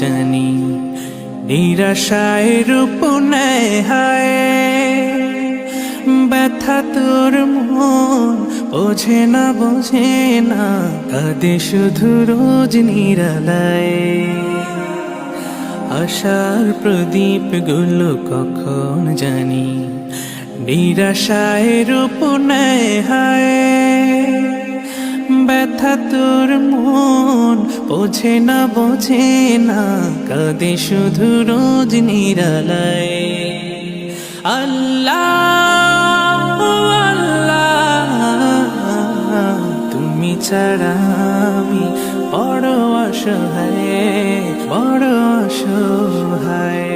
জানি নিরাশায় রূপ নেয় হায়। ব্যথা তোর মন বোঝে না কাঁদে শুধু রোজ নিরালায়। আশার প্রদীপ গুলো কখন জানি নিরাশায় রূপ নেয় হায়। ব্যথা তোর মন বোঝে না কাঁদে শুধু রোজ নিরালায়। আল্লাহ আল্লাহ তুমি ছাড়া আমি বড় অসহায়, বড় অসহায়।